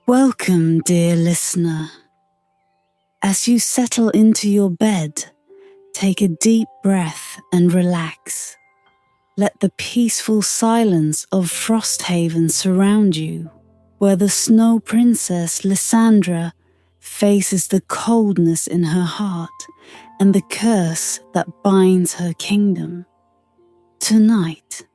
Welcome, dear listener. As you settle into your bed, take a deep breath and relax. Let the peaceful silence of Frosthaven surround you, where the Snow Princess Lysandra faces the coldness in her heart and the curse that binds her kingdom. Tonight,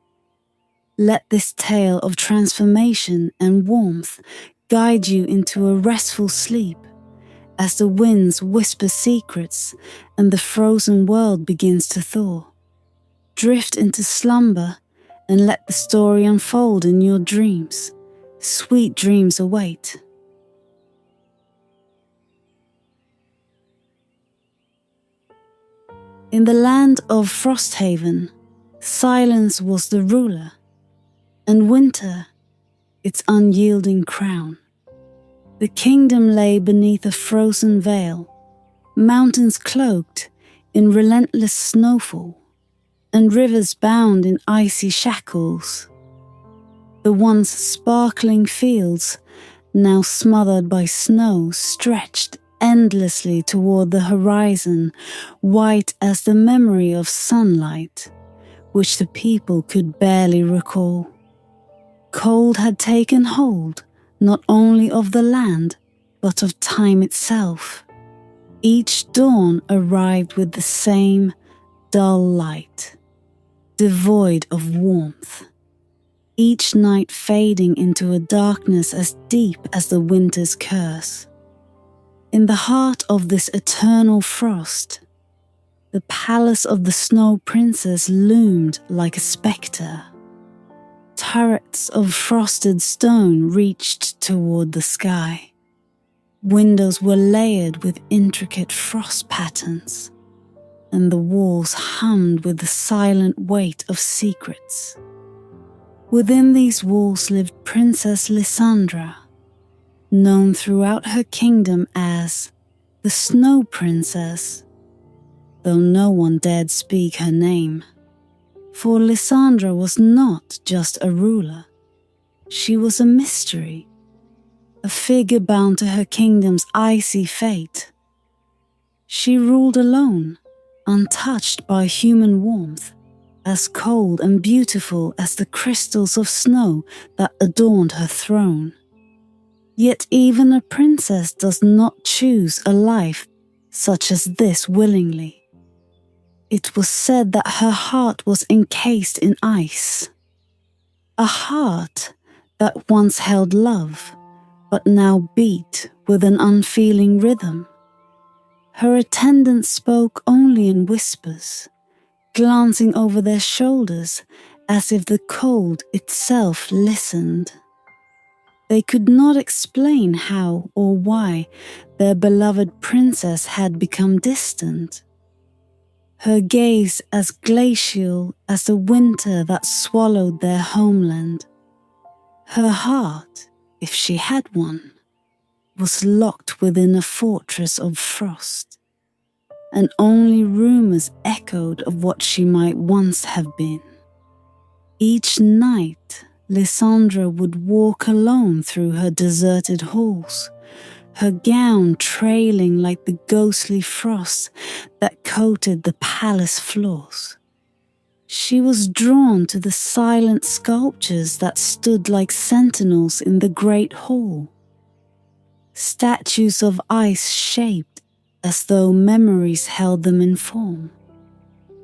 let this tale of transformation and warmth guide you into a restful sleep as the winds whisper secrets and the frozen world begins to thaw. Drift into slumber and let the story unfold in your dreams. Sweet dreams await. In the land of Frosthaven, silence was the ruler, and winter its unyielding crown. The kingdom lay beneath a frozen veil, mountains cloaked in relentless snowfall, and rivers bound in icy shackles. The once sparkling fields, now smothered by snow, stretched endlessly toward the horizon, white as the memory of sunlight, which the people could barely recall. Cold had taken hold, not only of the land, but of time itself. Each dawn arrived with the same dull light, devoid of warmth. Each night fading into a darkness as deep as the winter's curse. In the heart of this eternal frost, the palace of the Snow Princess loomed like a spectre. Turrets of frosted stone reached toward the sky. Windows were layered with intricate frost patterns, and the walls hummed with the silent weight of secrets. Within these walls lived Princess Lysandra, known throughout her kingdom as the Snow Princess, though no one dared speak her name. For Lysandra was not just a ruler. She was a mystery, a figure bound to her kingdom's icy fate. She ruled alone, untouched by human warmth, as cold and beautiful as the crystals of snow that adorned her throne. Yet even a princess does not choose a life such as this willingly. It was said that her heart was encased in ice. A heart that once held love, but now beat with an unfeeling rhythm. Her attendants spoke only in whispers, glancing over their shoulders as if the cold itself listened. They could not explain how or why their beloved princess had become distant. Her gaze as glacial as the winter that swallowed their homeland. Her heart, if she had one, was locked within a fortress of frost, and only rumors echoed of what she might once have been. Each night, Lysandra would walk alone through her deserted halls, her gown trailing like the ghostly frost that coated the palace floors. She was drawn to the silent sculptures that stood like sentinels in the great hall. Statues of ice shaped as though memories held them in form.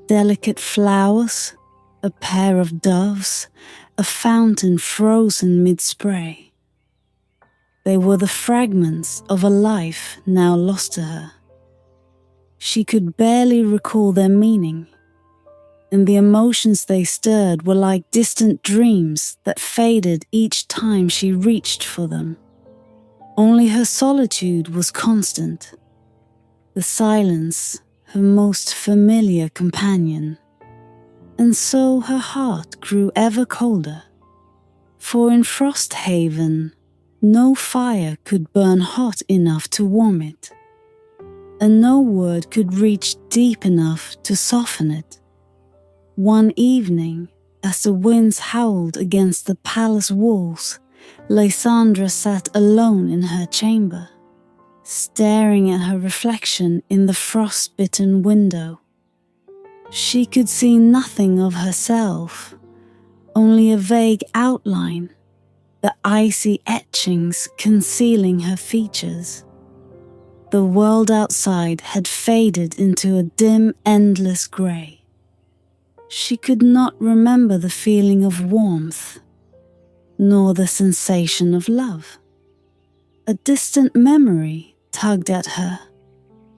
Delicate flowers, a pair of doves, a fountain frozen mid-spray. They were the fragments of a life now lost to her. She could barely recall their meaning, and the emotions they stirred were like distant dreams that faded each time she reached for them. Only her solitude was constant, the silence her most familiar companion. And so her heart grew ever colder, for in Frosthaven, no fire could burn hot enough to warm it, and no word could reach deep enough to soften it. One evening, as the winds howled against the palace walls, Lysandra sat alone in her chamber, staring at her reflection in the frost-bitten window. She could see nothing of herself, only a vague outline, the icy etchings concealing her features. The world outside had faded into a dim, endless grey. She could not remember the feeling of warmth, nor the sensation of love. A distant memory tugged at her,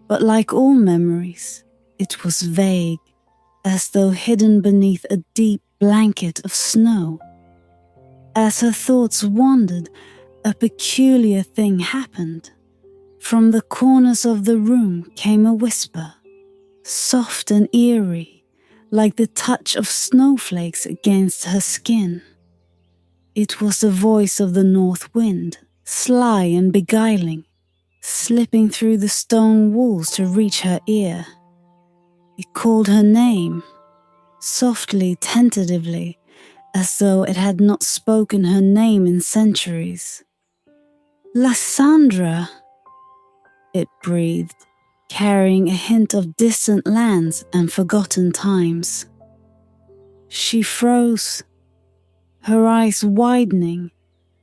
but like all memories, it was vague, as though hidden beneath a deep blanket of snow. As her thoughts wandered, a peculiar thing happened. From the corners of the room came a whisper, soft and eerie, like the touch of snowflakes against her skin. It was the voice of the north wind, sly and beguiling, slipping through the stone walls to reach her ear. It called her name, softly, tentatively, as though it had not spoken her name in centuries. Lysandra, it breathed, carrying a hint of distant lands and forgotten times. She froze, her eyes widening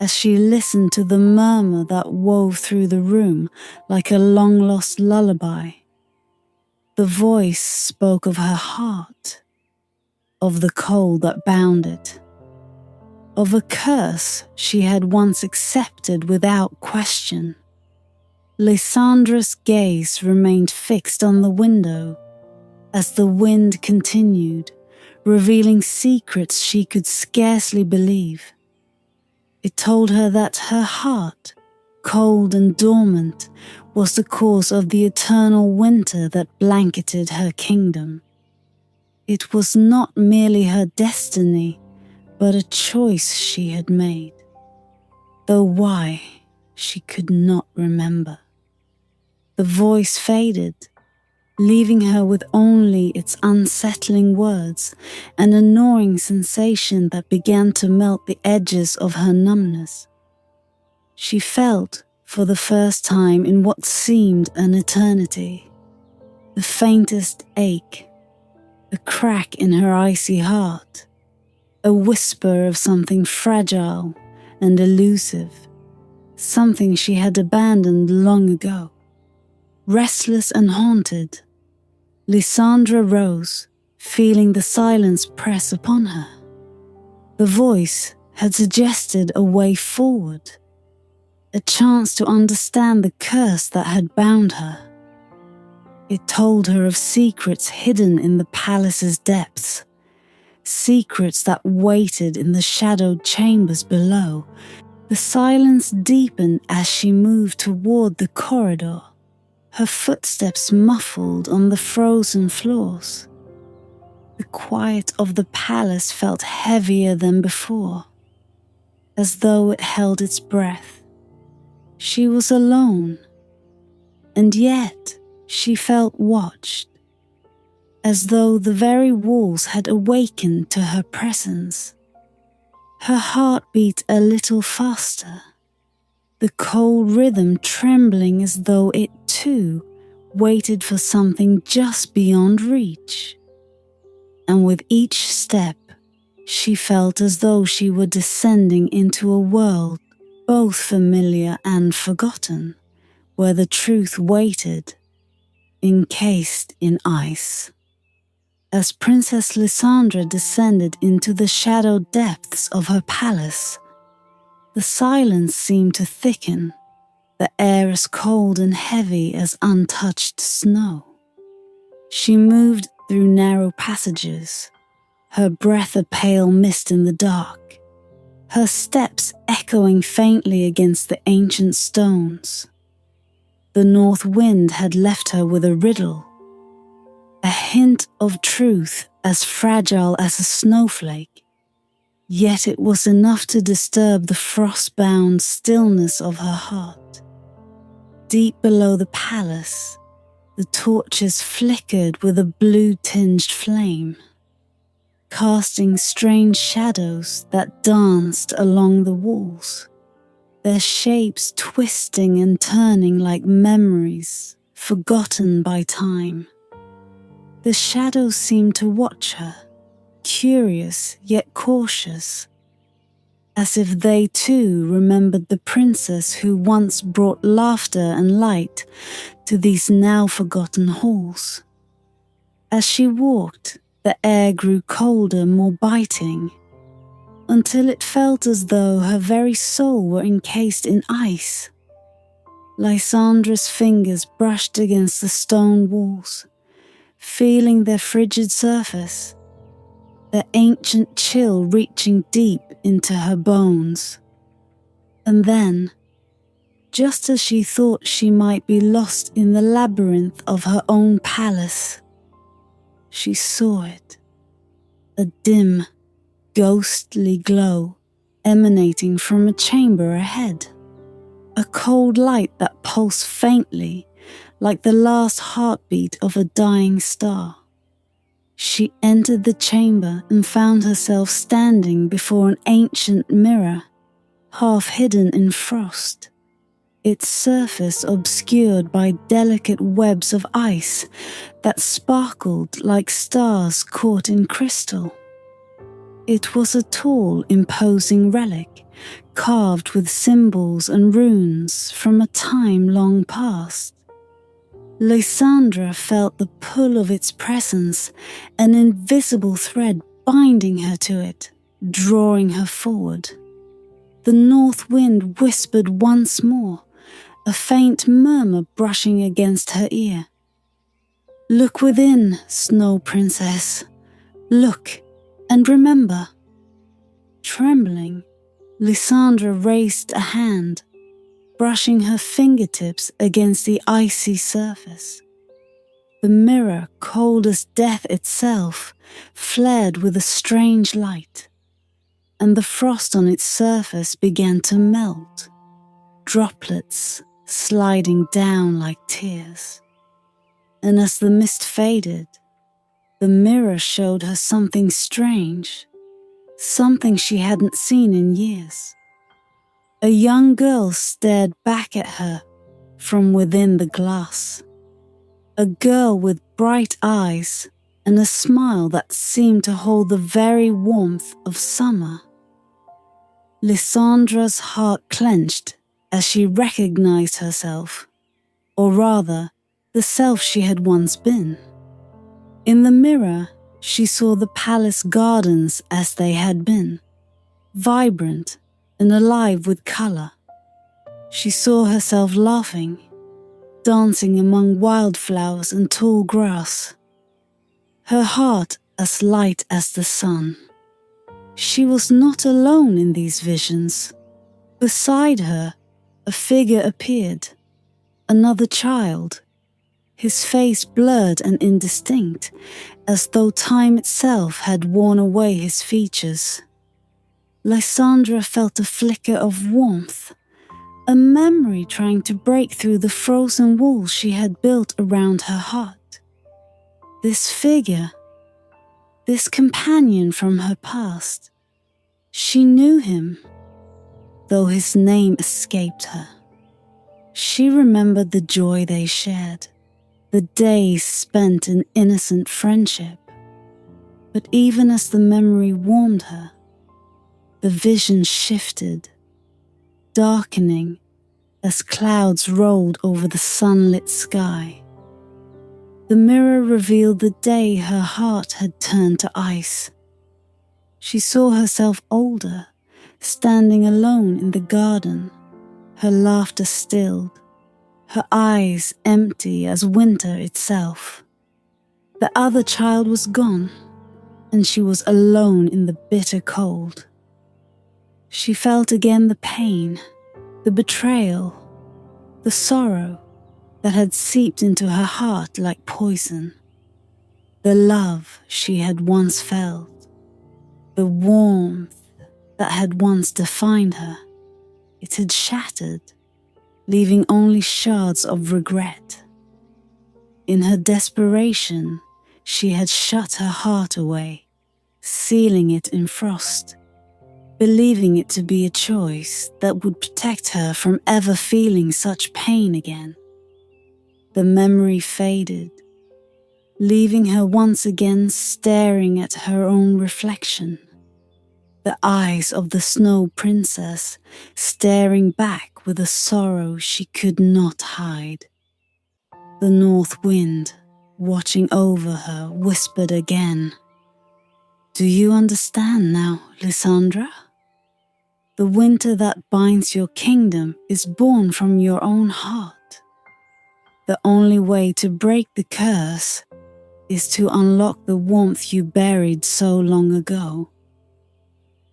as she listened to the murmur that wove through the room like a long-lost lullaby. The voice spoke of her heart, of the cold that bound it, of a curse she had once accepted without question. Lysandra's gaze remained fixed on the window as the wind continued, revealing secrets she could scarcely believe. It told her that her heart, cold and dormant, was the cause of the eternal winter that blanketed her kingdom. It was not merely her destiny, but a choice she had made, though why she could not remember. The voice faded, leaving her with only its unsettling words and a gnawing sensation that began to melt the edges of her numbness. She felt, for the first time in what seemed an eternity, the faintest ache, a crack in her icy heart, a whisper of something fragile and elusive, something she had abandoned long ago. Restless and haunted, Lysandra rose, feeling the silence press upon her. The voice had suggested a way forward, a chance to understand the curse that had bound her. It told her of secrets hidden in the palace's depths, secrets that waited in the shadowed chambers below. The silence deepened as she moved toward the corridor, her footsteps muffled on the frozen floors. The quiet of the palace felt heavier than before, as though it held its breath. She was alone, and yet she felt watched, as though the very walls had awakened to her presence. Her heart beat a little faster, the cold rhythm trembling as though it too waited for something just beyond reach. And with each step, she felt as though she were descending into a world both familiar and forgotten, where the truth waited, encased in ice. As Princess Lysandra descended into the shadowed depths of her palace, the silence seemed to thicken, the air as cold and heavy as untouched snow. She moved through narrow passages, her breath a pale mist in the dark, her steps echoing faintly against the ancient stones. The north wind had left her with a riddle, a hint of truth as fragile as a snowflake, yet it was enough to disturb the frost-bound stillness of her heart. Deep below the palace, the torches flickered with a blue-tinged flame. casting strange shadows that danced along the walls, their shapes twisting and turning like memories forgotten by time. The shadows seemed to watch her, curious yet cautious, as if they too remembered the princess who once brought laughter and light to these now forgotten halls. As she walked, the air grew colder, more biting, until it felt as though her very soul were encased in ice. Lysandra's fingers brushed against the stone walls, feeling their frigid surface, the ancient chill reaching deep into her bones. And then, just as she thought she might be lost in the labyrinth of her own palace, she saw it, a dim, ghostly glow emanating from a chamber ahead, a cold light that pulsed faintly like the last heartbeat of a dying star. She entered the chamber and found herself standing before an ancient mirror, half hidden in frost, its surface obscured by delicate webs of ice that sparkled like stars caught in crystal. It was a tall, imposing relic, carved with symbols and runes from a time long past. Lysandra felt the pull of its presence, an invisible thread binding her to it, drawing her forward. The north wind whispered once more, a faint murmur brushing against her ear. "Look within, Snow Princess. Look and remember." Trembling, Lysandra raised a hand, brushing her fingertips against the icy surface. The mirror, cold as death itself, flared with a strange light, and the frost on its surface began to melt, droplets sliding down like tears. And as the mist faded, the mirror showed her something strange, something she hadn't seen in years. A young girl stared back at her from within the glass. A girl with bright eyes and a smile that seemed to hold the very warmth of summer. Lysandra's heart clenched as she recognized herself, or rather, the self she had once been. In the mirror, she saw the palace gardens as they had been, vibrant and alive with color. She saw herself laughing, dancing among wildflowers and tall grass, her heart as light as the sun. She was not alone in these visions. Beside her, a figure appeared, another child, his face blurred and indistinct, as though time itself had worn away his features. Lysandra felt a flicker of warmth, a memory trying to break through the frozen walls she had built around her heart. This figure, this companion from her past, she knew him, though his name escaped her. She remembered the joy they shared, the days spent in innocent friendship. But even as the memory warmed her, the vision shifted, darkening as clouds rolled over the sunlit sky. The mirror revealed the day her heart had turned to ice. She saw herself older, standing alone in the garden, her laughter stilled, her eyes empty as winter itself. The other child was gone, and she was alone in the bitter cold. She felt again the pain, the betrayal, the sorrow that had seeped into her heart like poison. The love she had once felt, the warmth that had once defined her, it had shattered, leaving only shards of regret. In her desperation, she had shut her heart away, sealing it in frost, believing it to be a choice that would protect her from ever feeling such pain again. The memory faded, leaving her once again staring at her own reflection. The eyes of the Snow Princess staring back with a sorrow she could not hide. The North Wind, watching over her, whispered again, "Do you understand now, Lysandra? The winter that binds your kingdom is born from your own heart. The only way to break the curse is to unlock the warmth you buried so long ago."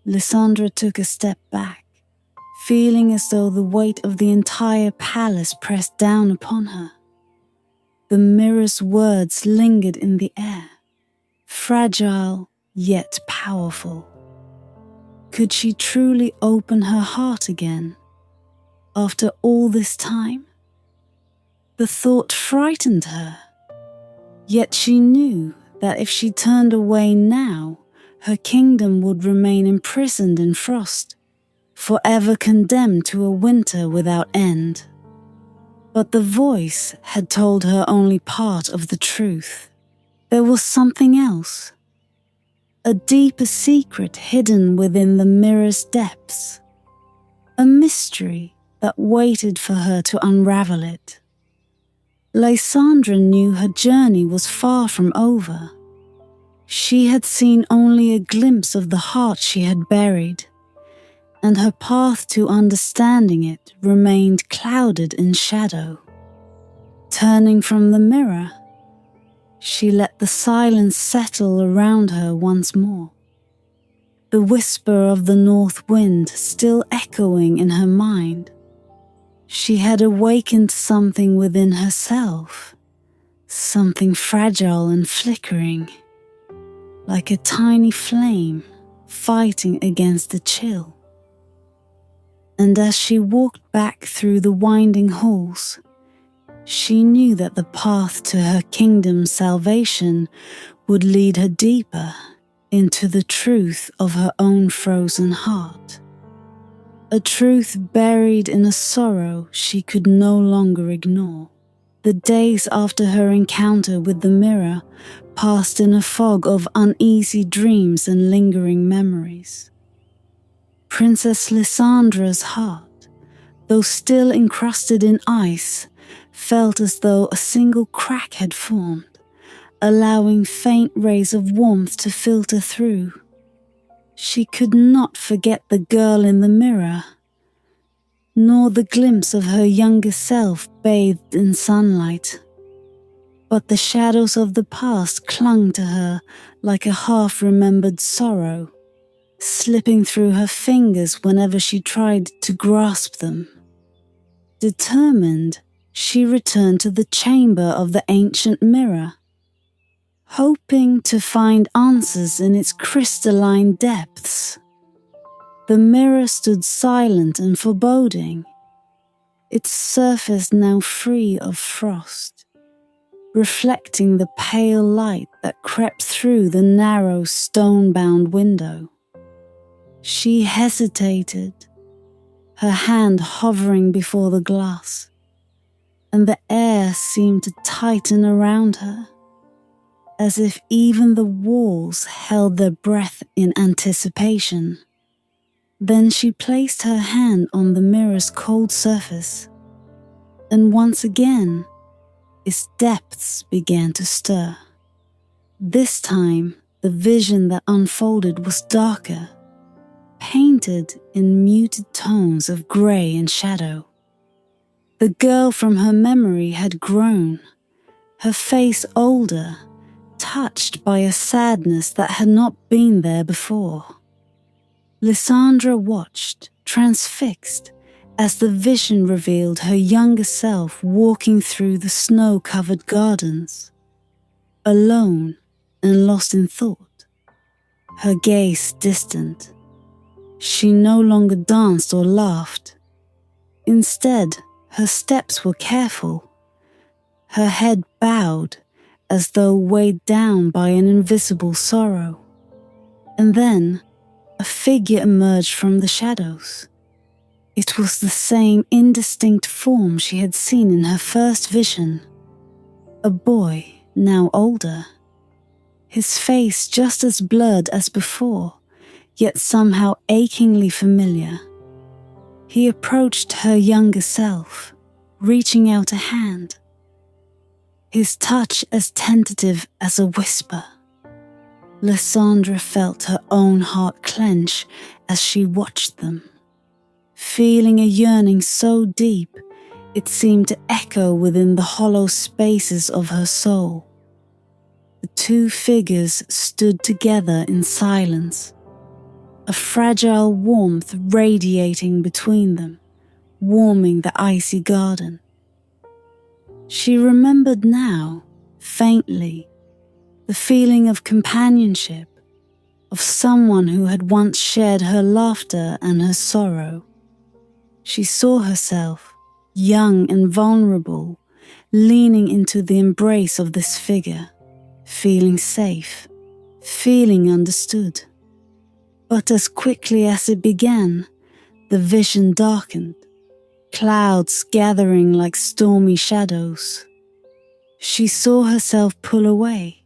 Lysandra took a step back, feeling as though the weight of the entire palace pressed down upon her. The mirror's words lingered in the air, fragile yet powerful. Could she truly open her heart again after all this time? The thought frightened her, yet she knew that if she turned away now, her kingdom would remain imprisoned in frost, forever condemned to a winter without end. But the voice had told her only part of the truth. There was something else, a deeper secret hidden within the mirror's depths, a mystery that waited for her to unravel it. Lysandra knew her journey was far from over. She had seen only a glimpse of the heart she had buried, and her path to understanding it remained clouded in shadow. Turning from the mirror, she let the silence settle around her once more, the whisper of the north wind still echoing in her mind. She had awakened something within herself, something fragile and flickering, like a tiny flame fighting against the chill. And as she walked back through the winding halls, she knew that the path to her kingdom's salvation would lead her deeper into the truth of her own frozen heart. A truth buried in a sorrow she could no longer ignore. The days after her encounter with the mirror passed in a fog of uneasy dreams and lingering memories. Princess Lysandra's heart, though still encrusted in ice, felt as though a single crack had formed, allowing faint rays of warmth to filter through. She could not forget the girl in the mirror, nor the glimpse of her younger self bathed in sunlight. But the shadows of the past clung to her like a half-remembered sorrow, slipping through her fingers whenever she tried to grasp them. Determined, she returned to the chamber of the ancient mirror, hoping to find answers in its crystalline depths. The mirror stood silent and foreboding, its surface now free of frost, reflecting the pale light that crept through the narrow stone-bound window. She hesitated, her hand hovering before the glass, and the air seemed to tighten around her, as if even the walls held their breath in anticipation. Then she placed her hand on the mirror's cold surface, and once again, its depths began to stir. This time, the vision that unfolded was darker, painted in muted tones of grey and shadow. The girl from her memory had grown, her face older, touched by a sadness that had not been there before. Lysandra watched, transfixed, as the vision revealed her younger self walking through the snow-covered gardens, alone and lost in thought, her gaze distant. She no longer danced or laughed. Instead, her steps were careful, her head bowed as though weighed down by an invisible sorrow. And then a figure emerged from the shadows. It was the same indistinct form she had seen in her first vision. A boy, now older. His face just as blurred as before, yet somehow achingly familiar. He approached her younger self, reaching out a hand, his touch as tentative as a whisper. Lysandra felt her own heart clench as she watched them, feeling a yearning so deep it seemed to echo within the hollow spaces of her soul. The two figures stood together in silence, a fragile warmth radiating between them, warming the icy garden. She remembered now, faintly, the feeling of companionship, of someone who had once shared her laughter and her sorrow. She saw herself, young and vulnerable, leaning into the embrace of this figure, feeling safe, feeling understood. But as quickly as it began, the vision darkened, clouds gathering like stormy shadows. She saw herself pull away,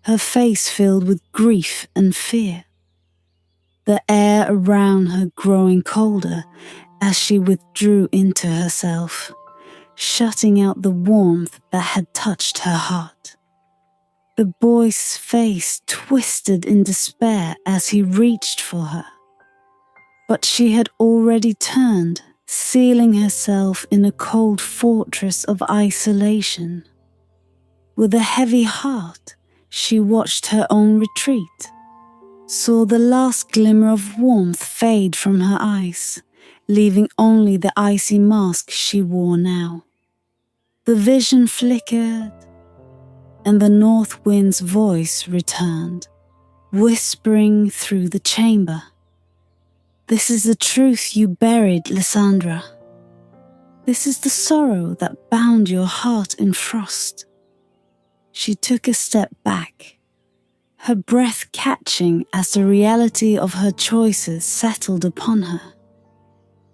her face filled with grief and fear. The air around her growing colder as she withdrew into herself, shutting out the warmth that had touched her heart. The boy's face twisted in despair as he reached for her. But she had already turned, sealing herself in a cold fortress of isolation. With a heavy heart, she watched her own retreat, saw the last glimmer of warmth fade from her eyes, leaving only the icy mask she wore now. The vision flickered, and the north wind's voice returned, whispering through the chamber. This is the truth you buried, Lysandra. This is the sorrow that bound your heart in frost. She took a step back, her breath catching as the reality of her choices settled upon her.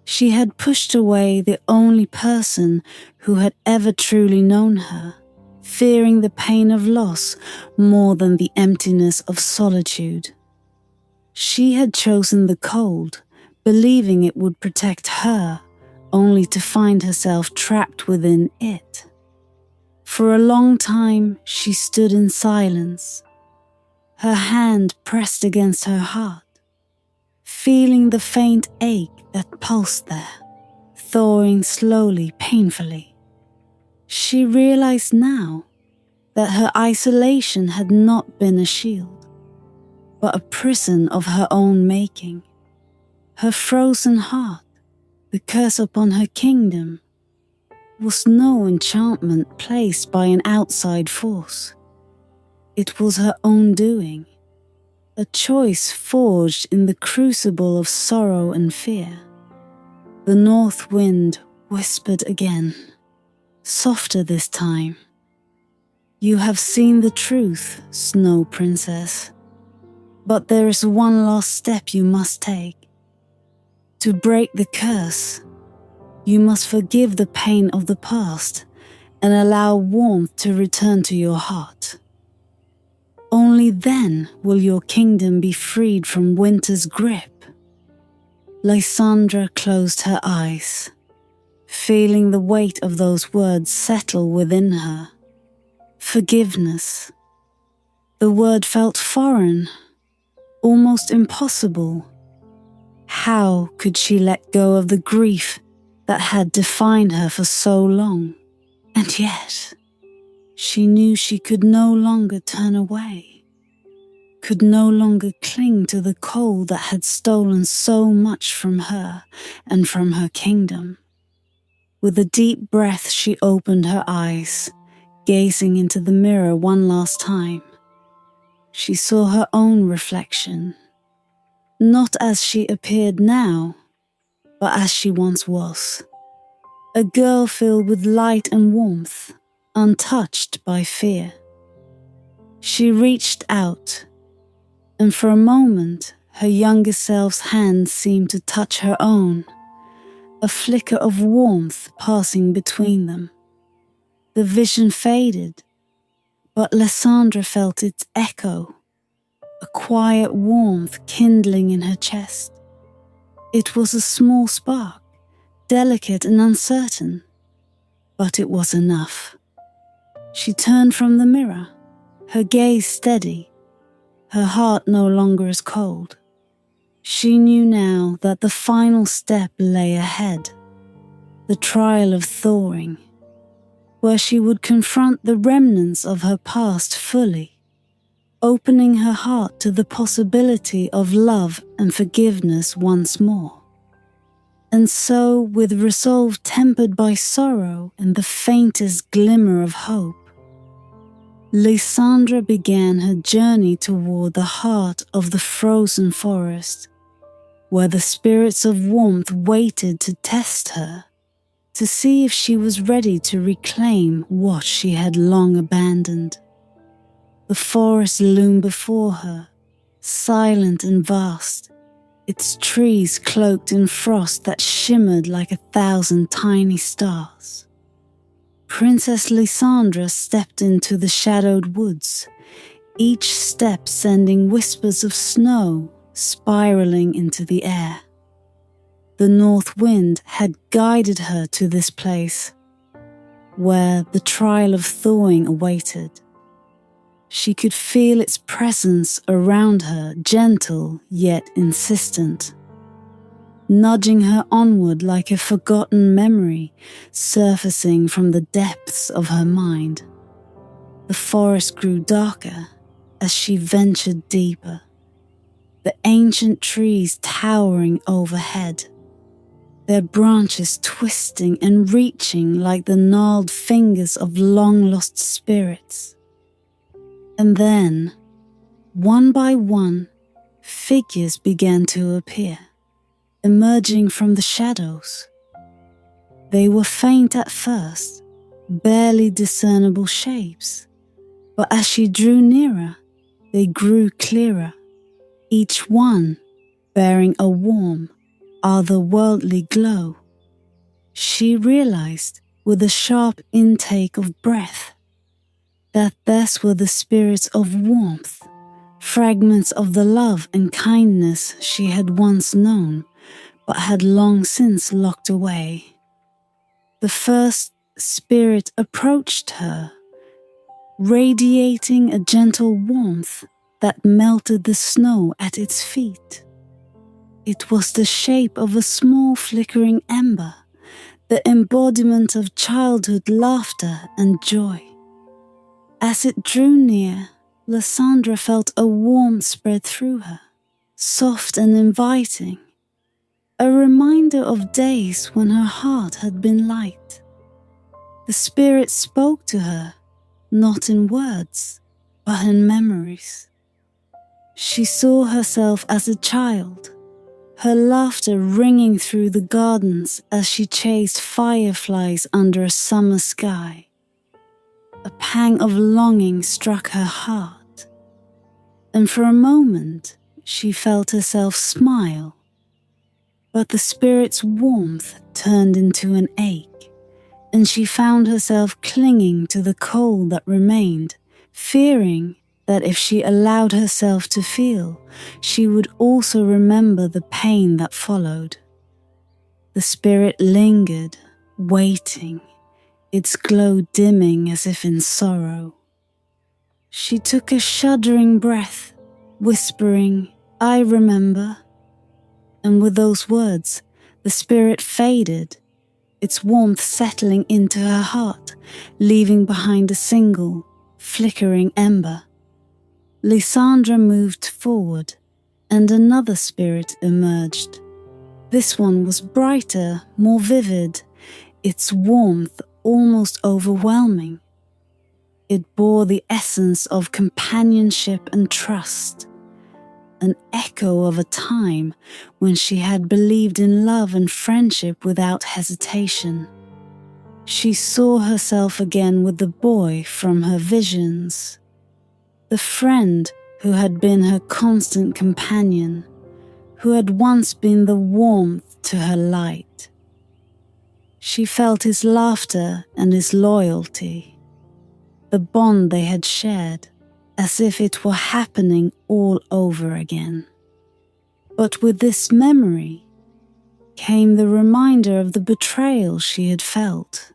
She had pushed away the only person who had ever truly known her, fearing the pain of loss more than the emptiness of solitude. She had chosen the cold, believing it would protect her, only to find herself trapped within it. For a long time, she stood in silence, her hand pressed against her heart, feeling the faint ache that pulsed there, thawing slowly, painfully. She realized now that her isolation had not been a shield, but a prison of her own making. Her frozen heart, the curse upon her kingdom, was no enchantment placed by an outside force. It was her own doing, a choice forged in the crucible of sorrow and fear. The north wind whispered again, softer this time. You have seen the truth, Snow Princess, but there is one last step you must take. To break the curse, you must forgive the pain of the past and allow warmth to return to your heart. Only then will your kingdom be freed from winter's grip. Lysandra closed her eyes, feeling the weight of those words settle within her. Forgiveness. The word felt foreign, almost impossible. How could she let go of the grief that had defined her for so long? And yet, she knew she could no longer turn away, could no longer cling to the cold that had stolen so much from her and from her kingdom. With a deep breath, she opened her eyes, gazing into the mirror one last time. She saw her own reflection, not as she appeared now, but as she once was. A girl filled with light and warmth, untouched by fear. She reached out, and for a moment her younger self's hand seemed to touch her own, a flicker of warmth passing between them. The vision faded, but Lysandra felt its echo, a quiet warmth kindling in her chest. It was a small spark, delicate and uncertain, but it was enough. She turned from the mirror, her gaze steady, her heart no longer as cold. She knew now that the final step lay ahead, the trial of thawing, where she would confront the remnants of her past fully, opening her heart to the possibility of love and forgiveness once more. And so, with resolve tempered by sorrow and the faintest glimmer of hope, Lysandra began her journey toward the heart of the frozen forest, where the spirits of warmth waited to test her, to see if she was ready to reclaim what she had long abandoned. The forest loomed before her, silent and vast, its trees cloaked in frost that shimmered like 1,000 tiny stars. Princess Lysandra stepped into the shadowed woods, each step sending whispers of snow spiraling into the air. The north wind had guided her to this place, where the trial of thawing awaited. She could feel its presence around her, gentle yet insistent, nudging her onward like a forgotten memory surfacing from the depths of her mind. The forest grew darker as she ventured deeper, the ancient trees towering overhead, their branches twisting and reaching like the gnarled fingers of long-lost spirits. And then, one by one, figures began to appear, emerging from the shadows. They were faint at first, barely discernible shapes, but as she drew nearer, they grew clearer, each one bearing a warm, otherworldly glow. She realized, with a sharp intake of breath, that these were the spirits of warmth, fragments of the love and kindness she had once known, but had long since locked away. The first spirit approached her, radiating a gentle warmth that melted the snow at its feet. It was the shape of a small flickering ember, the embodiment of childhood laughter and joy. As it drew near, Lysandra felt a warmth spread through her, soft and inviting, a reminder of days when her heart had been light. The spirit spoke to her, not in words, but in memories. She saw herself as a child, her laughter ringing through the gardens as she chased fireflies under a summer sky. A pang of longing struck her heart, and for a moment she felt herself smile. But the spirit's warmth turned into an ache, and she found herself clinging to the cold that remained, fearing that if she allowed herself to feel, she would also remember the pain that followed. The spirit lingered, waiting, its glow dimming as if in sorrow. She took a shuddering breath, whispering, "I remember." And with those words, the spirit faded, its warmth settling into her heart, leaving behind a single, flickering ember. Lysandra moved forward, and another spirit emerged. This one was brighter, more vivid, its warmth almost overwhelming. It bore the essence of companionship and trust, an echo of a time when she had believed in love and friendship without hesitation. She saw herself again with the boy from her visions, the friend who had been her constant companion, who had once been the warmth to her light. She felt his laughter and his loyalty, the bond they had shared, as if it were happening all over again. But with this memory came the reminder of the betrayal she had felt,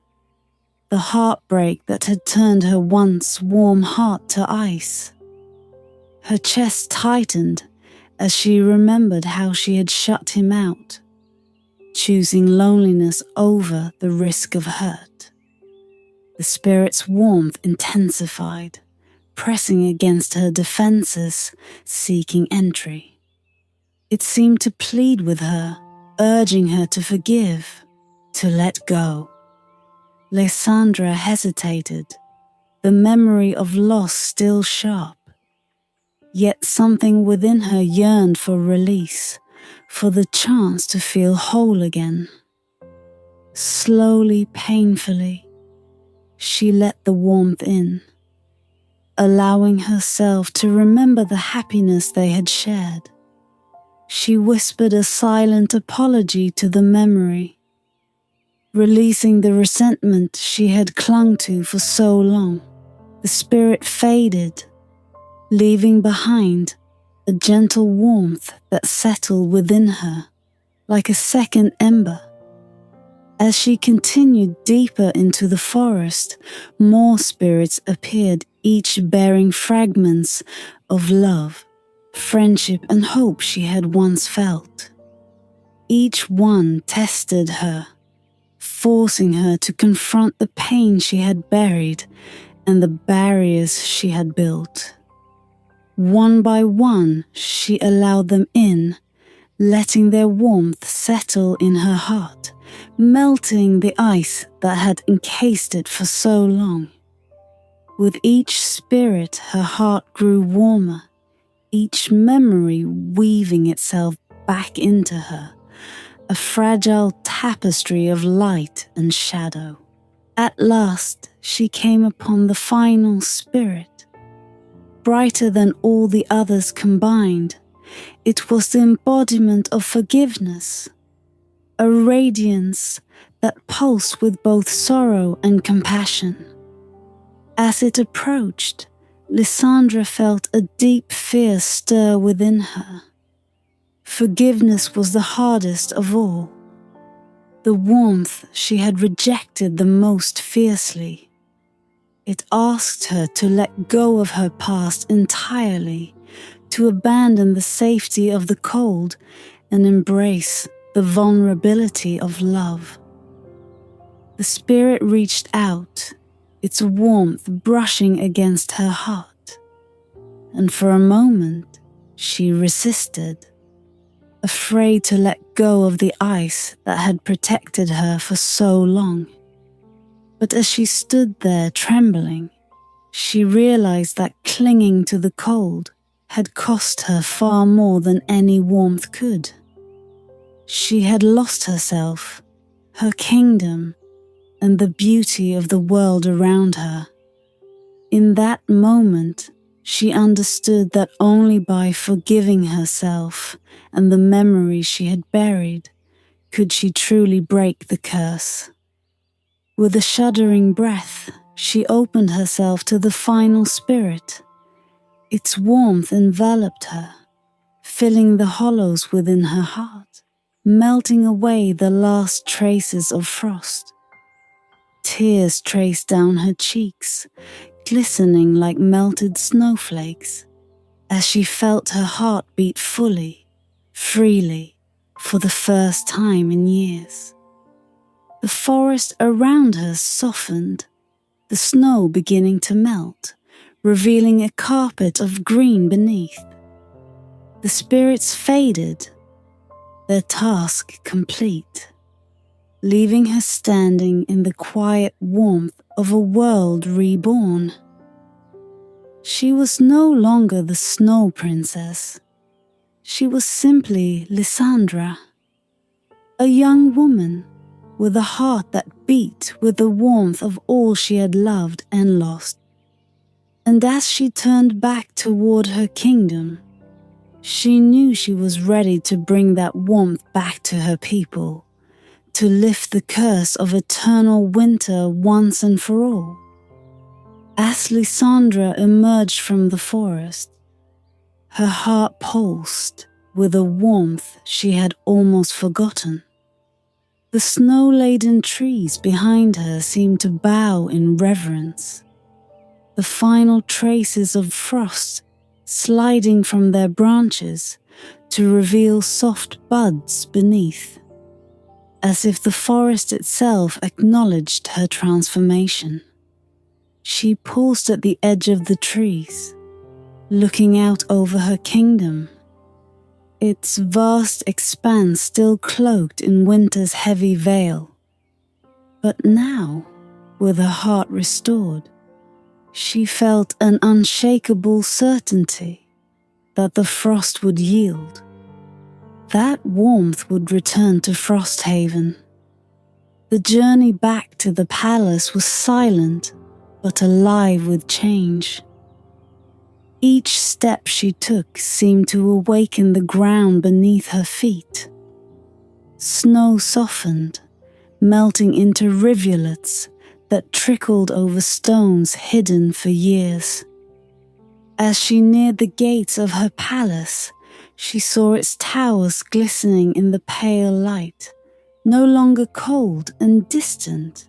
the heartbreak that had turned her once warm heart to ice. Her chest tightened as she remembered how she had shut him out, choosing loneliness over the risk of hurt. The spirit's warmth intensified, pressing against her defenses, seeking entry. It seemed to plead with her, urging her to forgive, to let go. Lysandra hesitated, the memory of loss still sharp. Yet something within her yearned for release, for the chance to feel whole again. Slowly, painfully, she let the warmth in, allowing herself to remember the happiness they had shared. She whispered a silent apology to the memory, releasing the resentment she had clung to for so long. The spirit faded, leaving behind a gentle warmth that settled within her like a second ember. As she continued deeper into the forest, more spirits appeared, each bearing fragments of love, friendship, and hope she had once felt. Each one tested her, forcing her to confront the pain she had buried and the barriers she had built. One by one, she allowed them in, letting their warmth settle in her heart, melting the ice that had encased it for so long. With each spirit, her heart grew warmer, each memory weaving itself back into her, a fragile tapestry of light and shadow. At last, she came upon the final spirit, brighter than all the others combined. It was the embodiment of forgiveness, a radiance that pulsed with both sorrow and compassion. As it approached, Lysandra felt a deep fear stir within her. Forgiveness was the hardest of all, the warmth she had rejected the most fiercely. It asked her to let go of her past entirely, to abandon the safety of the cold and embrace the vulnerability of love. The spirit reached out, its warmth brushing against her heart, and for a moment she resisted, afraid to let go of the ice that had protected her for so long. But as she stood there trembling, she realized that clinging to the cold had cost her far more than any warmth could. She had lost herself, her kingdom, and the beauty of the world around her. In that moment, she understood that only by forgiving herself and the memories she had buried could she truly break the curse. With a shuddering breath, she opened herself to the final spirit. Its warmth enveloped her, filling the hollows within her heart, melting away the last traces of frost. Tears traced down her cheeks, glistening like melted snowflakes, as she felt her heart beat fully, freely, for the first time in years. The forest around her softened, the snow beginning to melt, revealing a carpet of green beneath. The spirits faded, their task complete, leaving her standing in the quiet warmth of a world reborn. She was no longer the snow princess. She was simply Lysandra, a young woman with a heart that beat with the warmth of all she had loved and lost. And as she turned back toward her kingdom, she knew she was ready to bring that warmth back to her people, to lift the curse of eternal winter once and for all. As Lysandra emerged from the forest, her heart pulsed with a warmth she had almost forgotten. The snow-laden trees behind her seemed to bow in reverence, the final traces of frost sliding from their branches to reveal soft buds beneath, as if the forest itself acknowledged her transformation. She paused at the edge of the trees, looking out over her kingdom, its vast expanse still cloaked in winter's heavy veil. But now, with her heart restored, she felt an unshakable certainty that the frost would yield. That warmth would return to Frosthaven. The journey back to the palace was silent but alive with change. Each step she took seemed to awaken the ground beneath her feet. Snow softened, melting into rivulets that trickled over stones hidden for years. As she neared the gates of her palace, she saw its towers glistening in the pale light, no longer cold and distant,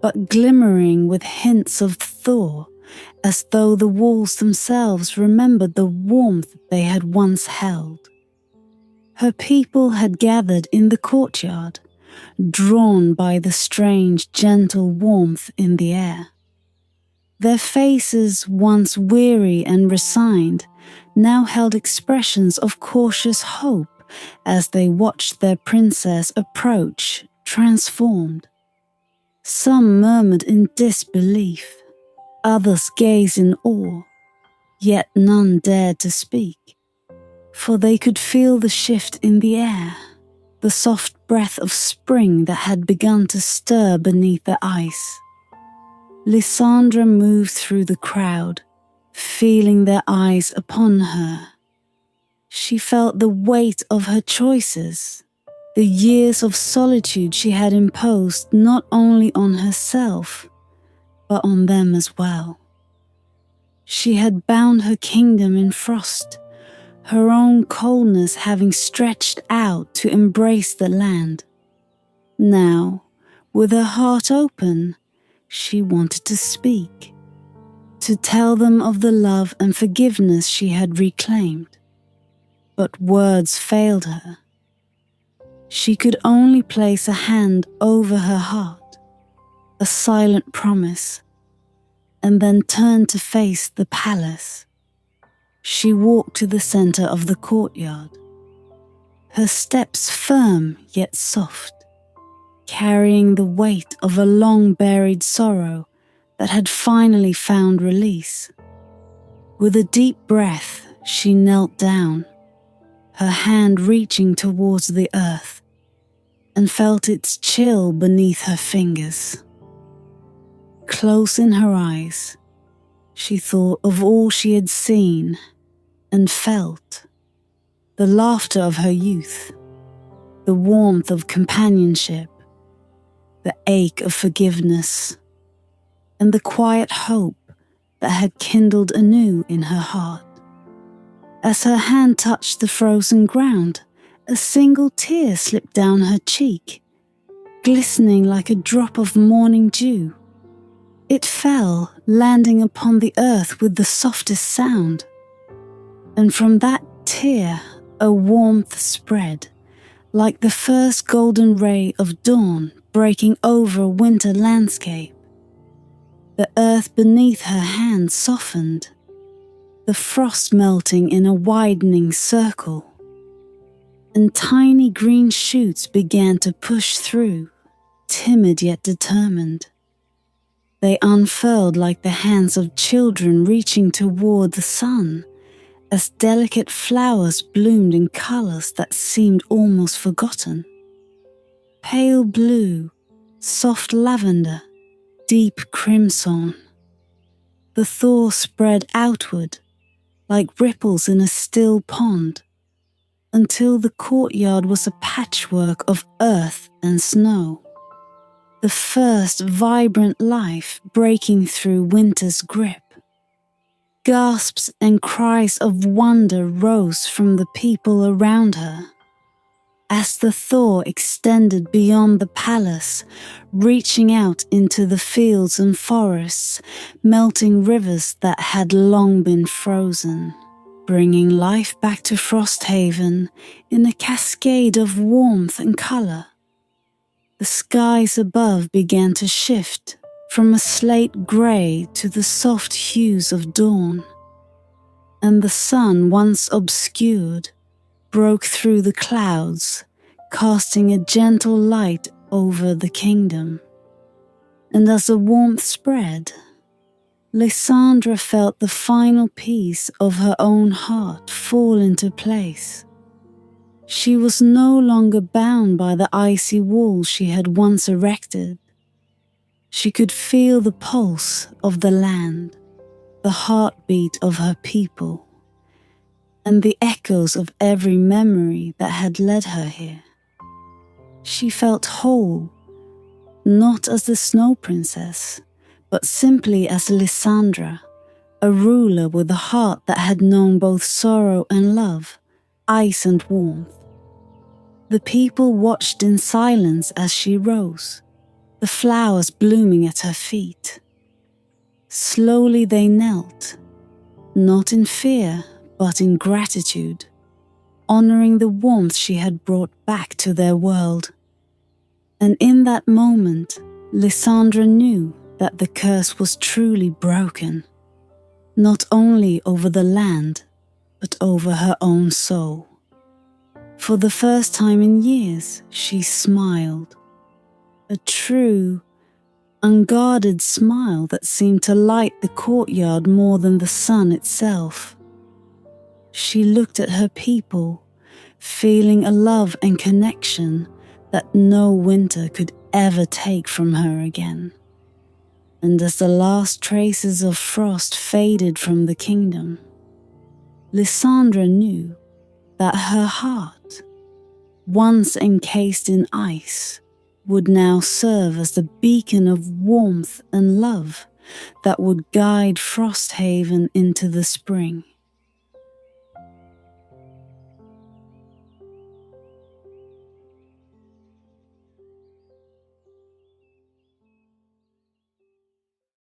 but glimmering with hints of thaw, as though the walls themselves remembered the warmth they had once held. Her people had gathered in the courtyard, drawn by the strange, gentle warmth in the air. Their faces, once weary and resigned, now held expressions of cautious hope as they watched their princess approach, transformed. Some murmured in disbelief, others gazed in awe, yet none dared to speak, for they could feel the shift in the air, the soft breath of spring that had begun to stir beneath the ice. Lysandra moved through the crowd, feeling their eyes upon her. She felt the weight of her choices, the years of solitude she had imposed not only on herself, but on them as well. She had bound her kingdom in frost, her own coldness having stretched out to embrace the land. Now, with her heart open, she wanted to speak, to tell them of the love and forgiveness she had reclaimed. But words failed her. She could only place a hand over her heart, a silent promise, and then turn to face the palace. She walked to the center of the courtyard, her steps firm yet soft, carrying the weight of a long-buried sorrow that had finally found release. With a deep breath, she knelt down, her hand reaching towards the earth, and felt its chill beneath her fingers. Close in her eyes, she thought of all she had seen and felt, the laughter of her youth, the warmth of companionship, the ache of forgiveness, and the quiet hope that had kindled anew in her heart. As her hand touched the frozen ground, a single tear slipped down her cheek, glistening like a drop of morning dew. It fell, landing upon the earth with the softest sound. And from that tear, a warmth spread, like the first golden ray of dawn breaking over a winter landscape. The earth beneath her hand softened, the frost melting in a widening circle, and tiny green shoots began to push through, timid yet determined. They unfurled like the hands of children reaching toward the sun, as delicate flowers bloomed in colors that seemed almost forgotten. Pale blue, soft lavender, deep crimson. The thaw spread outward like ripples in a still pond, until the courtyard was a patchwork of earth and snow. The first vibrant life breaking through winter's grip. Gasps and cries of wonder rose from the people around her as the thaw extended beyond the palace, reaching out into the fields and forests, melting rivers that had long been frozen, bringing life back to Frosthaven in a cascade of warmth and colour. The skies above began to shift from a slate grey to the soft hues of dawn, and the sun, once obscured, broke through the clouds, casting a gentle light over the kingdom. And as the warmth spread, Lysandra felt the final piece of her own heart fall into place. She was no longer bound by the icy walls she had once erected. She could feel the pulse of the land, the heartbeat of her people, and the echoes of every memory that had led her here. She felt whole, not as the Snow Princess, but simply as Lysandra, a ruler with a heart that had known both sorrow and love, ice and warmth. The people watched in silence as she rose, the flowers blooming at her feet. Slowly they knelt, not in fear, but in gratitude, honoring the warmth she had brought back to their world. And in that moment, Lysandra knew that the curse was truly broken, not only over the land, but over her own soul. For the first time in years, she smiled, a true, unguarded smile that seemed to light the courtyard more than the sun itself. She looked at her people, feeling a love and connection that no winter could ever take from her again. And as the last traces of frost faded from the kingdom, Lysandra knew that her heart, once encased in ice, would now serve as the beacon of warmth and love that would guide Frosthaven into the spring.